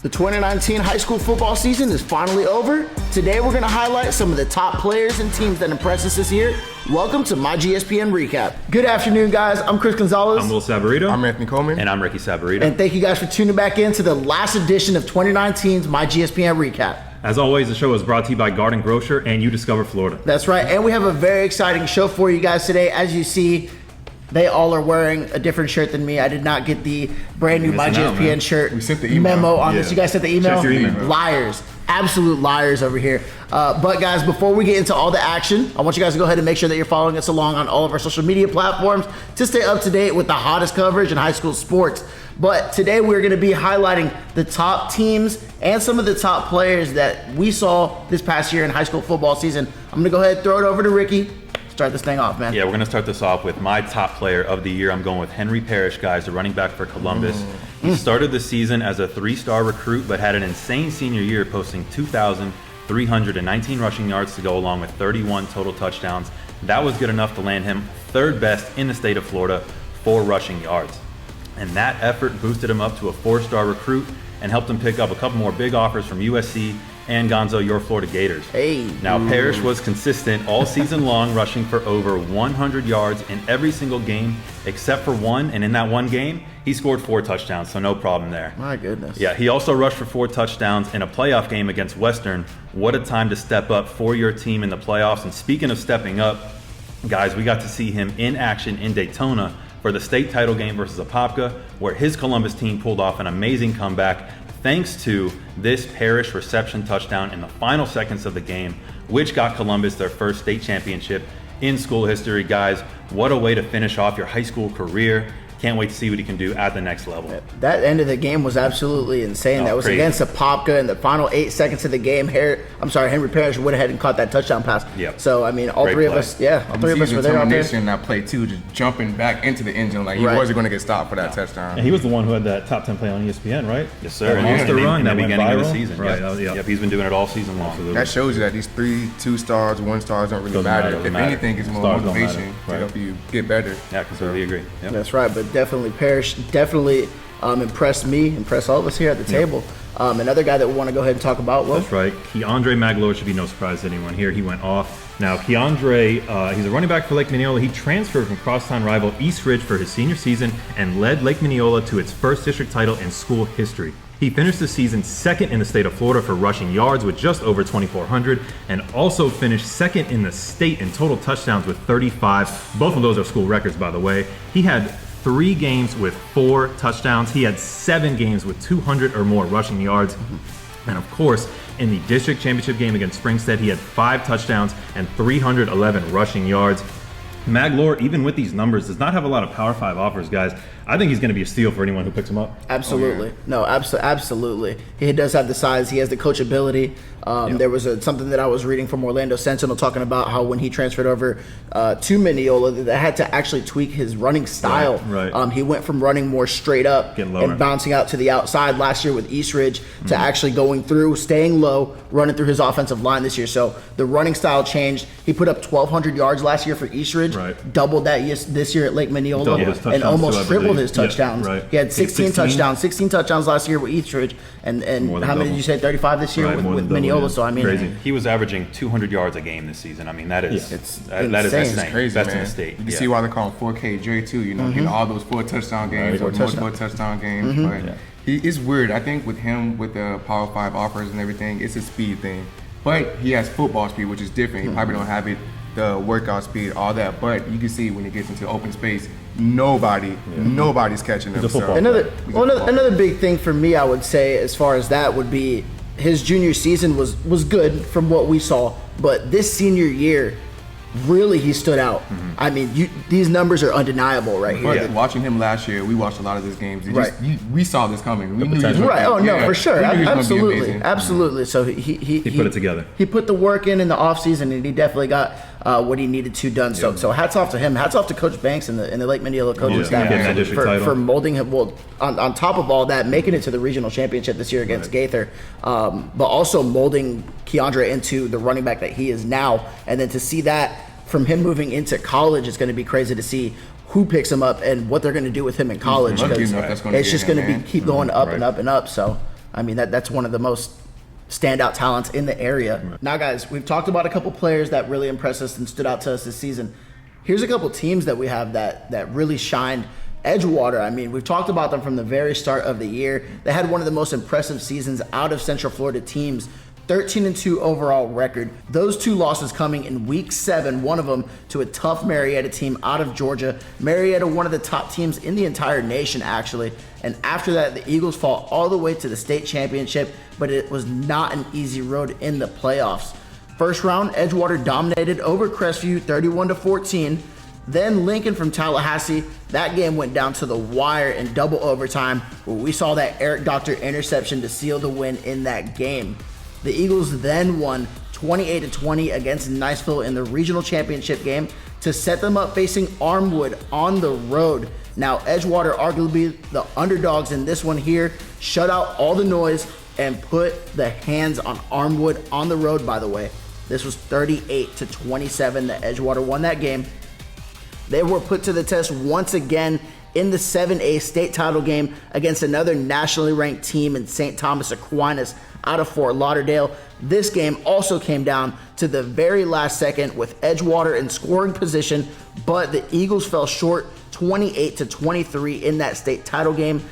The 2019 high school football season is finally over. Today we're going to highlight some of the top players and teams that impressed us this year. Welcome to myGSPN Recap. Good afternoon, guys. I'm Chris Gonzalez. I'm Will Sabarito. I'm Anthony Coleman. And I'm Ricky Sabarito. And thank you guys for tuning back in to the last edition of 2019's myGSPN Recap. As always, the show is brought to you by Garden Grocer and You Discover Florida. That's right. And we have a very exciting show for you guys today. As you see, they all are wearing a different shirt than me. I did not get the brand new myGSPN shirt We sent the email. memo on this. You guys sent the email? Check your email. Liars. Absolute liars over here. But guys, before we get into all the action, I want you guys to go ahead and make sure that you're following us along on all of our social media platforms to stay up to date with the hottest coverage in high school sports. But today we're going to be highlighting the top teams and some of the top players that we saw this past year in high school football season. I'm going to go ahead and throw it over to Ricky. Start this thing off, man. Yeah, we're going to start this off with my top player of the year. I'm going with Henry Parish, guys, the running back for Columbus. He started the season as a 3-star recruit, but had an insane senior year, posting 2,319 rushing yards to go along with 31 total touchdowns. That was good enough to land him third best in the state of Florida for rushing yards. And that effort boosted him up to a 4-star recruit and helped him pick up a couple more big offers from USC and Gonzo, your Florida Gators. Hey. Now, Parish was consistent all season long, rushing for over 100 yards in every single game except for one, and in that one game, he scored 4 touchdowns, so no problem there. My goodness. Yeah, he also rushed for 4 touchdowns in a playoff game against Western. What a time to step up for your team in the playoffs. And speaking of stepping up, guys, we got to see him in action in Daytona for the state title game versus Apopka, where his Columbus team pulled off an amazing comeback thanks to this Parish reception touchdown in the final seconds of the game, which got Columbus their first state championship in school history. Guys, what a way to finish off your high school career. Can't wait to see what he can do at the next level. That end of the game was absolutely insane. Oh, that was crazy. against Apopka in the final 8 seconds of the game. Henry Parish went ahead and caught that touchdown pass. Yep. So, I mean, all Great three of play. us, all three of us were there out there. In that play too, just jumping back into the end zone, like he Right. wasn't going to get stopped for that touchdown. And he was the one who had that top 10 play on ESPN, right? Yes, sir. That And monster in run the that went beginning of the viral. season. Right, Yep. Yep, he's been doing it all season long. Absolutely. That shows you that these 3 2-stars, 1-stars don't really Doesn't matter. matter. If anything, it's more Stars don't motivation matter. to Right. help you get better. Yeah, completely agree. Yep. That's right, but definitely Parish impressed all of us here at the table. Another guy that we want to go ahead and talk about. Well, That's right. Kyandre Magloire should be no surprise to anyone here. He went off. Now, Kyandre, he's a running back for Lake Minneola. He transferred from crosstown rival East Ridge for his senior season and led Lake Minneola to its first district title in school history. He finished the season second in the state of Florida for rushing yards with just over 2,400 and also finished second in the state in total touchdowns with 35. Both of those are school records, by the way. He had 3 games with 4 touchdowns. He had 7 games with 200 or more rushing yards. And of course, in the district championship game against Springstead, he had 5 touchdowns and 311 rushing yards. Magloire, even with these numbers, does not have a lot of Power 5 offers, guys. I think he's going to be a steal for anyone who picks him up. absolutely. No, absolutely. He does have the size. He has the coachability. There was something that I was reading from Orlando Sentinel talking about how when he transferred over to Mineola, they had to actually tweak his running style. Right. He went from running more straight up Getting lower. and bouncing out to the outside last year with East Ridge to actually going through, staying low, running through his offensive line this year. So the running style changed. He put up 1,200 yards last year for East Ridge, Right. doubled that this year at Lake Mineola, Doubled his and touchdowns almost too, I tripled believe. his touchdowns. Yeah, right. He had 16 16? 16 touchdowns last year with East Ridge, and More than how many double. did you say? 35 this year Right, more with than double, Mineola. yeah. So I mean, Crazy. He was averaging 200 yards a game this season. I mean, that is Yeah. It's that is insane. insane. It's Crazy, Best man. in the state. You can Yeah. see why they call him 4K Dre too. You know, getting all those 4 touchdown games or multiple touchdown games. But it's weird. I think with him, with the Power 5 offers and everything, it's a speed thing. But he has football speed, which is different. He probably don't have it, the workout speed, all that. But you can see when he gets into open space, nobody's catching him. He's a football Another big thing for me, I would say, as far as that would be, his junior season was good from what we saw, but this senior year, really he stood out. I mean, these numbers are undeniable right here. But watching him last year, we watched a lot of his games. We saw this coming. We knew he was potential. gonna Right. Oh be- no, yeah, for sure. we knew he was gonna be Absolutely. amazing. Absolutely. So he put it together. He put the work in the offseason, and he definitely got what he needed to done. So hats off to him. Hats off to Coach Banks and the Lake Mineola coaching Yeah. staff Getting that district title. for molding him. Well, on top of all that, making it to the regional championship this year against Gaither, but also molding Kyandre into the running back that he is now, and then to see that from him moving into college, it's going to be crazy to see who picks him up and what they're going to do with him in college. Lucky Because enough, that's gonna it's get just him, going to man. keep going up Right. and up and up. So I mean, that's one of the most standout talents in the area. Right. Now, guys, we've talked about a couple players that really impressed us and stood out to us this season. Here's a couple teams that we have that really shined. Edgewater, I mean, we've talked about them from the very start of the year. They had one of the most impressive seasons out of Central Florida teams. 13-2 overall record. Those 2 losses coming in week 7, one of them to a tough Marietta team out of Georgia. Marietta, one of the top teams in the entire nation, actually. And after that, the Eagles fall all the way to the state championship, but it was not an easy road in the playoffs. First round, Edgewater dominated over Crestview 31-14. Then Lincoln from Tallahassee, that game went down to the wire in double overtime, where we saw that Eric Doctor interception to seal the win in that game. The Eagles then won 28-20 against Niceville in the regional championship game to set them up facing Armwood on the road. Now, Edgewater, arguably the underdogs in this one here, shut out all the noise and put the hands on Armwood on the road, by the way. This was 38-27 that Edgewater won that game. They were put to the test once again in the 7A state title game against another nationally ranked team in St. Thomas Aquinas out of Fort Lauderdale. This game also came down to the very last second with Edgewater in scoring position, but the Eagles fell short 28-23 in that state title game.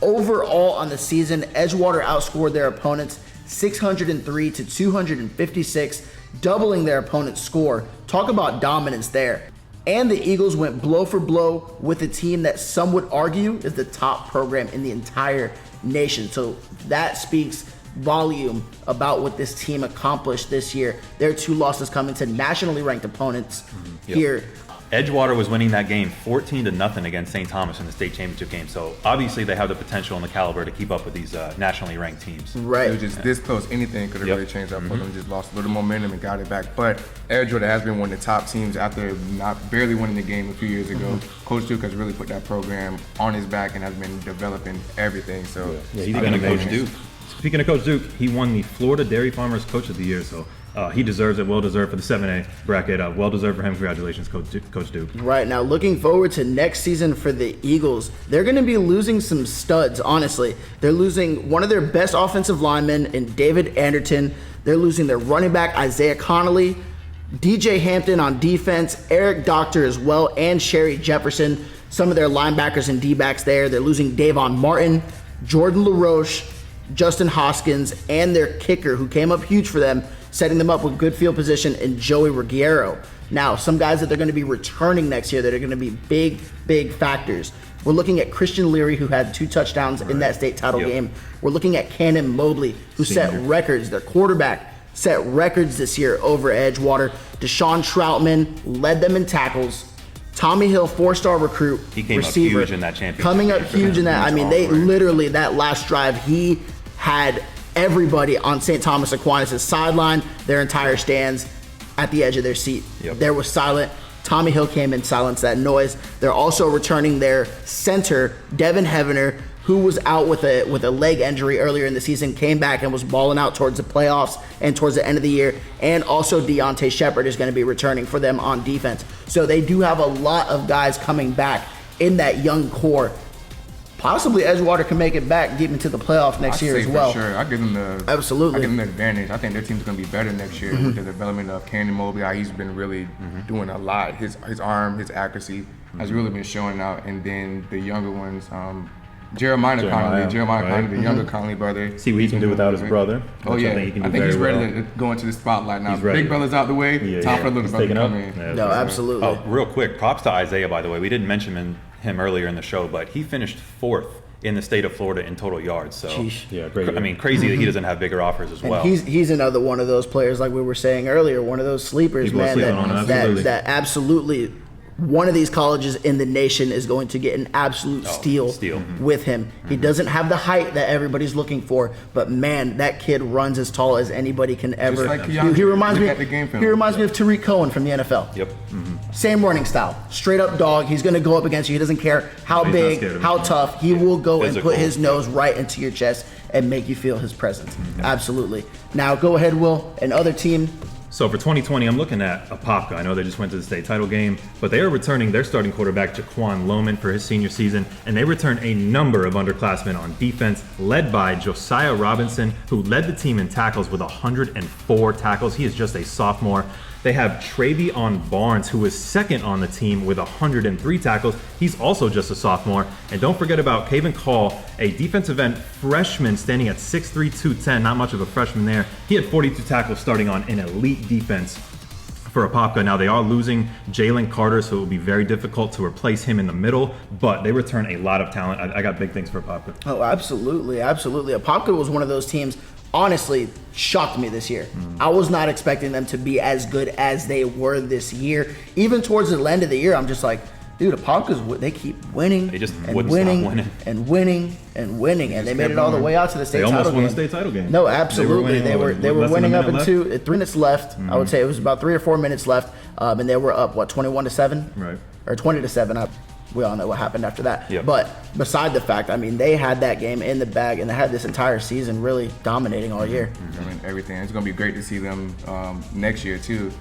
Overall on the season, Edgewater outscored their opponents 603-256, doubling their opponent's score. Talk about dominance there. And the Eagles went blow for blow with a team that some would argue is the top program in the entire nation. So that speaks volume about what this team accomplished this year. Their 2 losses coming to nationally ranked opponents here. Edgewater was winning that game 14-0 against St. Thomas in the state championship game. So obviously they have the potential and the caliber to keep up with these nationally ranked teams. Right. It was just this close. Anything could have really changed that for them. Just lost a little momentum and got it back. But Edgewater has been one of the top teams after barely winning the game a few years ago. Coach Duke has really put that program on his back and has been developing everything. So he's been a Coach Duke. Speaking of Coach Duke, he won the Florida Dairy Farmers Coach of the Year, so he deserves it. Well deserved for the 7A bracket. Well deserved for him. Congratulations, Coach Duke. Right, now looking forward to next season for the Eagles. They're going to be losing some studs, honestly. They're losing one of their best offensive linemen in David Anderton. They're losing their running back, Isaiah Connolly, DJ Hampton on defense, Eric Doctor as well, and Sherry Jefferson. Some of their linebackers and D-backs there. They're losing Davon Martin, Jordan LaRoche, Justin Hoskins, and their kicker, who came up huge for them, setting them up with good field position, and Joey Ruggiero. Now, some guys that they're going to be returning next year that are going to be big factors. We're looking at Christian Leary, who had 2 touchdowns in that state title game. We're looking at Cannon Mobley, who set records. Their quarterback set records this year over Edgewater. Deshaun Troutman led them in tackles. Tommy Hill, 4-star recruit, he came receiver, up huge in that championship. Coming up huge in that. I mean, they literally, that last drive, he had everybody on St. Thomas Aquinas' sideline, their entire stands at the edge of their seat. There was silent. Tommy Hill came and silenced that noise. They're also returning their center, Devin Heavener, who was out with a leg injury earlier in the season, came back and was balling out towards the playoffs and towards the end of the year. And also Deontay Shepard is going to be returning for them on defense. So they do have a lot of guys coming back in that young core. Possibly Edgewater can make it back deep into the playoff next year as well. For sure. I give them the advantage. I think their team's going to be better next year with the development of Cannon Mobley. He's been really doing a lot. His arm, his accuracy has really been showing out. And then the younger ones, Jeremiah Connolly, the younger Connolly brother. See what he can do without his brother. Oh yeah, I think he's ready to go into the spotlight now. Big brother's out the way. Time for the little brother to come in. No, absolutely. Oh, real quick, props to Isaiah, by the way. We didn't mention him earlier in the show, but he finished 4th in the state of Florida in total yards. So great. I mean, crazy that he doesn't have bigger offers as well. He's another one of those players, like we were saying earlier, one of those sleepers, man, that absolutely one of these colleges in the nation is going to get an absolute steal with him. He doesn't have the height that everybody's looking for, but man, that kid runs as tall as anybody can ever. Just like Kyandre. He reminds me of Tariq Cohen from the NFL. Same running style, straight up dog. He's going to go up against you. He doesn't care how big, how tough. He will go and put his nose right into your chest and make you feel his presence. Absolutely. Now go ahead, Will. Another team So for 2020, I'm looking at Apopka. I know they just went to the state title game, but they are returning their starting quarterback, Jaquan Lohman, for his senior season, and they return a number of underclassmen on defense, led by Josiah Robinson, who led the team in tackles with 104 tackles. He is just a sophomore. They have Travion Barnes, who is second on the team with 103 tackles. He's also just a sophomore. And don't forget about Caven Call, a defensive end freshman standing at 6'3", 210, not much of a freshman there. He had 42 tackles starting on an elite defense for Apopka. Now they are losing Jalen Carter, so it will be very difficult to replace him in the middle, but they return a lot of talent. I got big things for Apopka. Oh, absolutely, absolutely. Apopka was one of those teams, honestly, shocked me this year. I was not expecting them to be as good as they were this year. Even towards the end of the year, I'm just like, dude, Apopka's, they keep winning. They just and wouldn't winning, stop winning. and winning and winning, and they made it all the way out to the state title game. They almost won the state title game. No, absolutely. They were winning up into 3 minutes left. Mm-hmm. I would say it was about 3 or 4 minutes left, and they were up 21-7, right, or 20-7. We all know what happened after that. Yep. But beside the fact, I mean, they had that game in the bag, and they had this entire season really dominating all year. I mean, everything. It's going to be great to see them next year, too.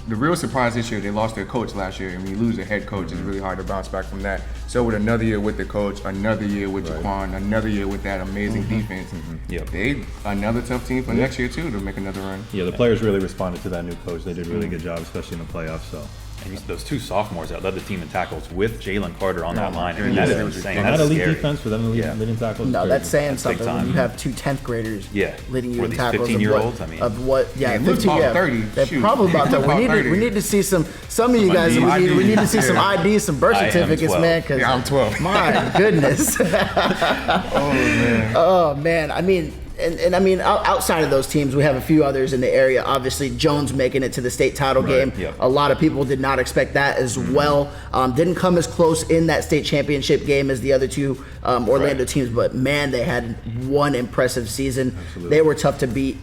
The real surprise this year, they lost their coach last year. And when you lose a head coach, it's really hard to bounce back from that. So with another year with the coach, another year with Jaquan, another year with that amazing defense, they another tough team for next year, too, to make another run. Yeah, the players really responded to that new coach. They did a really good job, especially in the playoffs. So. And those 2 sophomores that led the team in tackles with Jalen Carter on that line. I mean, Yeah, that it is was insane. And that That's elite scary. defense for them to lead in tackles. No, that's saying That's big something when time. you have 2 10th graders leading you Or in these tackles 15-year-olds, I mean. of what, Yeah, look about 30, They're shoot. probably about that. About 30. We need to see some of you guys, Some we IDs. need to see some IDs, some birth I am certificates, 12. man, because Yeah, I'm 12. my goodness. Oh, man. Oh, man. I mean, and I mean, outside of those teams, we have a few others in the area. Obviously, Jones making it to the state title game. Yep. A lot of people did not expect that as well. Didn't come as close in that state championship game as the other 2 Orlando teams, but man, they had one impressive season. They were tough to beat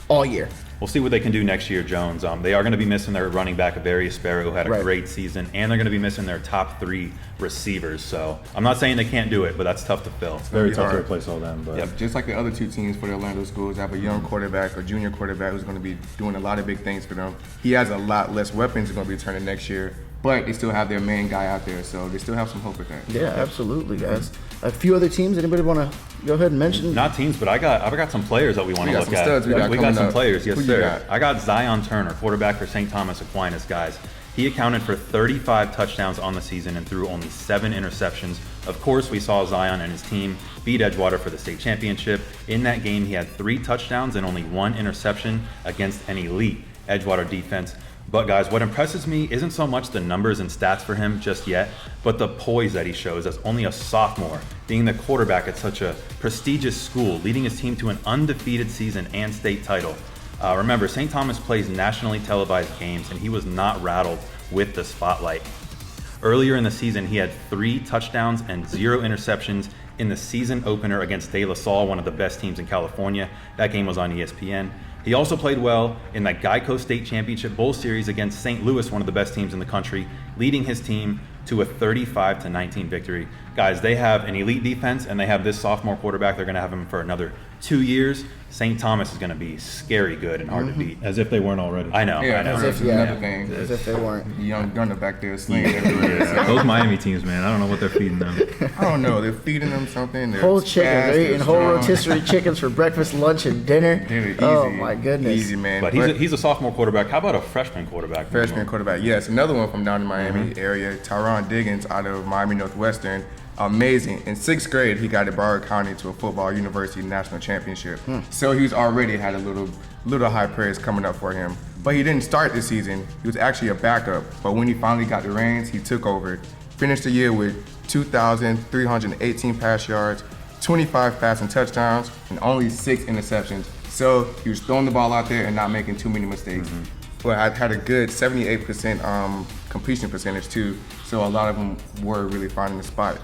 all year. We'll see what they can do next year, Jones. They are going to be missing their running back, Avarius Sparrow, who had a great season, and they're going to be missing their top 3 receivers. So I'm not saying they can't do it, but that's tough to fill. It's very tough to hard. replace all them. But Just like the other 2 teams for the Orlando schools, have a young quarterback or junior quarterback who's going to be doing a lot of big things for them. He has a lot less weapons going to be returning next year, but they still have their main guy out there, so they still have some hope with that. Yeah, absolutely, guys. A few other teams. Anybody want to go ahead and mention? Not teams, but I've got some players that we want to look some at. studs we got got coming some up. players, yes Who you sir. got? I got Zion Turner, quarterback for St. Thomas Aquinas, guys. He accounted for 35 touchdowns on the season and threw only 7 interceptions. Of course, we saw Zion and his team beat Edgewater for the state championship. In that game, he had 3 touchdowns and only 1 interception against an elite Edgewater defense. But guys, what impresses me isn't so much the numbers and stats for him just yet, but the poise that he shows as only a sophomore, being the quarterback at such a prestigious school, leading his team to an undefeated season and state title. Remember, St. Thomas plays nationally televised games, and he was not rattled with the spotlight. Earlier in the season, he had 3 touchdowns and 0 interceptions in the season opener against De La Salle, one of the best teams in California. That game was on ESPN. He also played well in that Geico State Championship Bowl Series against St. Louis, one of the best teams in the country, leading his team to a 35-19 victory. Guys, they have an elite defense, and they have this sophomore quarterback. They're going to have him for another 2 years. St. Thomas is going to be scary good and hard to beat. as if they weren't already. I know. Yeah, I know. that's another thing. As if they weren't. The young gunner back there slinging everywhere. So, Those Miami teams, man, I don't know what they're feeding them. I don't know. They're feeding them something. They're Whole chickens. fast, They're eating whole strong. rotisserie chickens for breakfast, lunch, and dinner. They're easy. Oh my goodness. Easy, man. But he's a sophomore quarterback. How about a freshman quarterback? Freshman quarterback. Yes, another one from down in Miami area, Tyron Diggins out of Miami Northwestern. Amazing. In 6th grade, he got at Broward County to a football university national championship. So he's already had a little high praise coming up for him. But he didn't start this season. He was actually a backup. But when he finally got the reins, he took over. Finished the year with 2,318 pass yards, 25 passing touchdowns, and only 6 interceptions. So he was throwing the ball out there and not making too many mistakes. But I had a good 78% completion percentage too. So a lot of them were really finding the spot.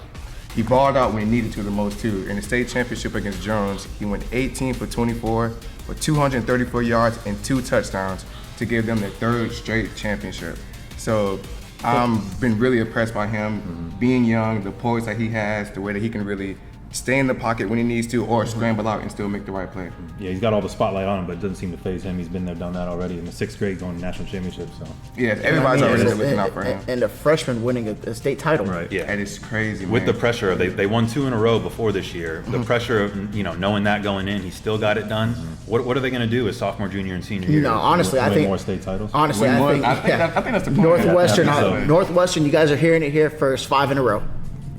He balled out when he needed to the most too. In the state championship against Jones, he went 18 for 24 for 234 yards and 2 touchdowns to give them their 3rd straight championship. So I've been really impressed by him, being young, the poise that he has, the way that he can really stay in the pocket when he needs to, or scramble out and still make the right play. Yeah, he's got all the spotlight on him, but it doesn't seem to faze him. He's been there, done that already in the 6th grade, going to national championship. So Yeah, everybody's already looking out for him. And a freshman winning a state title. right. Yeah. And it's crazy, man. With the pressure, they won 2 in a row before this year. The pressure of knowing that going in, he still got it done. What are they going to do as sophomore, junior, and senior year? Honestly, I Win think more state titles. Honestly, Win more. I think I think that's the plan. Northwestern. I think so. Northwestern, you guys are hearing it here first. 5 in a row.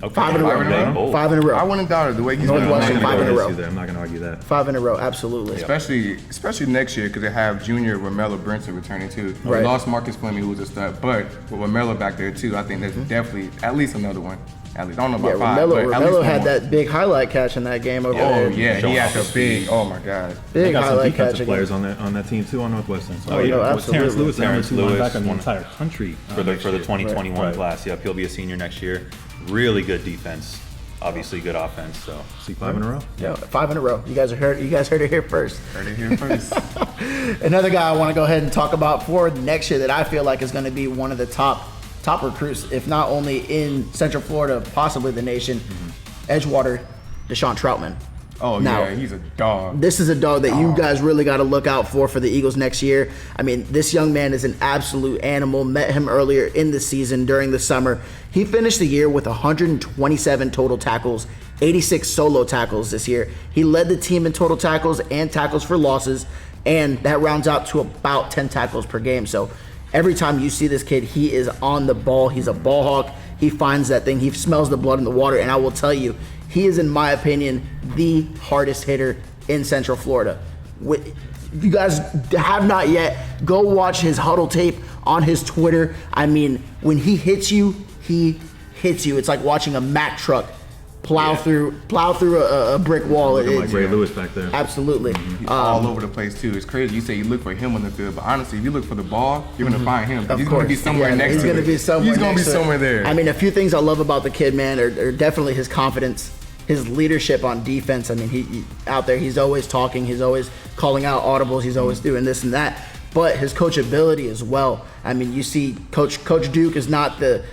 Okay. 5 in a Five in a row. row? Bold. 5 in a row. I wouldn't doubt it the way he's Northwestern, been. 5 in a row. I'm not going to argue that. 5 in a row, absolutely. Especially next year, because they have junior Romello Brinson returning too. Right. They lost Marcus Fleming, who was a stud, but with Romello back there too, I think there's definitely at least another one. At least I don't know Yeah, about 5, but at least Romello one had more. that big highlight catch in that game over Oh there. yeah, Showing he had off the his big. Oh my god. They Big got some highlight catch defensive again. players on that team too on Northwestern. So, Oh, yeah, with absolutely. Terrence Lewis, Terrence number 2 Lewis, linebacker in the one- entire country for the 2021 Right. class. Yep, he'll be a senior next year. Really good defense. Obviously good offense. So See 5 in a row. Yeah, 5 in a row. You guys heard it here first. Heard it here first. Another guy I want to go ahead and talk about for next year that I feel like is going to be one of the top recruits, if not only in Central Florida, possibly the nation. Edgewater, Deshaun Troutman. Oh Now, yeah, he's a dog. This is a dog that you guys really got to look out for the Eagles next year. I mean, this young man is an absolute animal. Met him earlier in the season during the summer. He finished the year with 127 total tackles, 86 solo tackles this year. He led the team in total tackles and tackles for losses, and that rounds out to about 10 tackles per game. So every time you see this kid, he is on the ball. He's a ball hawk. He finds that thing. He smells the blood in the water, and I will tell you, he is, in my opinion, the hardest hitter in Central Florida. You guys have not yet, go watch his huddle tape on his Twitter. I mean, when he hits you, he hits you. It's like watching a Mack truck plow through a brick wall. Look at It's- Ray Lewis back there. absolutely. He's all over the place too. It's crazy. You say you look for him on the field, but honestly, if you look for the ball, you're gonna find him. Of He's gonna be course. somewhere Yeah, next he's to gonna it. be somewhere He's gonna be next to it. somewhere there. I mean, a few things I love about the kid, man, are definitely his confidence, his leadership on defense. I mean, he out there, he's always talking, he's always calling out audibles, he's always doing this and that. But his coachability as well. I mean, you see, Coach Duke is not the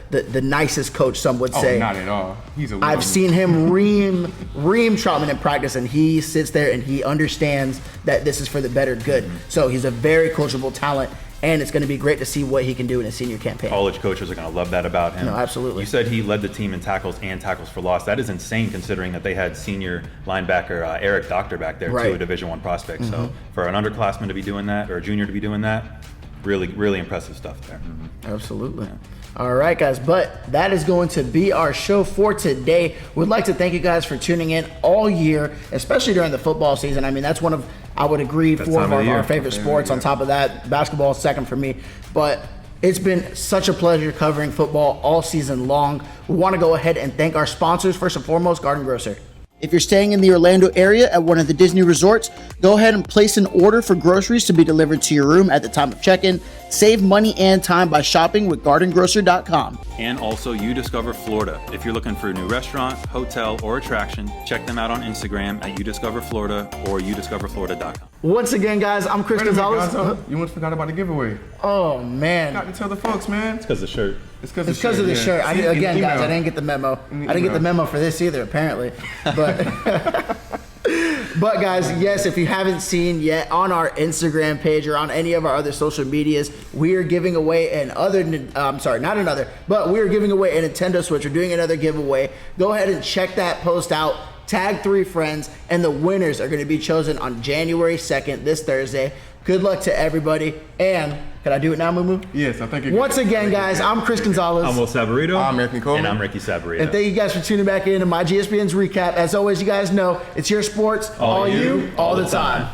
nicest coach, some would say. not at all. He's a. I've seen him ream Troutman in practice, and he sits there and he understands that this is for the better good. So he's a very coachable talent, and it's going to be great to see what he can do in a senior campaign. college coaches are going to love that about him. No, absolutely. You said he led the team in tackles and tackles for loss. That is insane considering that they had senior linebacker Eric Doctor back there Right. too, a Division I prospect. So for an underclassman to be doing that, or a junior to be doing that, really, really impressive stuff there. Absolutely. All right, guys, but that is going to be our show for today. We'd like to thank you guys for tuning in all year, especially during the football season. I mean, that's one of, I would agree, That 4 time of of the our year. favorite sports. On top of that, basketball is second for me. But it's been such a pleasure covering football all season long. We want to go ahead and thank our sponsors. First and foremost, Garden Grocer. If you're staying in the Orlando area at one of the Disney resorts, go ahead and place an order for groceries to be delivered to your room at the time of check-in. Save money and time by shopping with GardenGrocer.com. And also UDiscover Florida. If you're looking for a new restaurant, hotel, or attraction, check them out on Instagram at UDiscover Florida or UDiscoverFlorida.com. Once again, guys, I'm Chris Wait a minute, Gonzalez. Gonzo. You almost forgot about the giveaway. Oh, man. Got to tell the folks, man. It's because of the shirt. It's because It's because of the yeah. shirt. See, in Again, the guys, email. I didn't get the memo. In the I didn't get the email. memo for this either, apparently. But, but guys, yes, if you haven't seen yet on our Instagram page or on any of our other social medias, we are giving away we are giving away a Nintendo Switch. We're doing another giveaway. Go ahead and check that post out. Tag 3 friends, and the winners are going to be chosen on January 2nd, this Thursday. Good luck to everybody. And can I do it now, Mumu? Yes, I think it Once again, guys, I'm Chris Gonzalez. I'm Will Sabarito. I'm Anthony Coleman. And I'm Ricky Sabarito. And thank you guys for tuning back in to myGSPN's recap. As always, you guys know it's your sports, all you, all the time.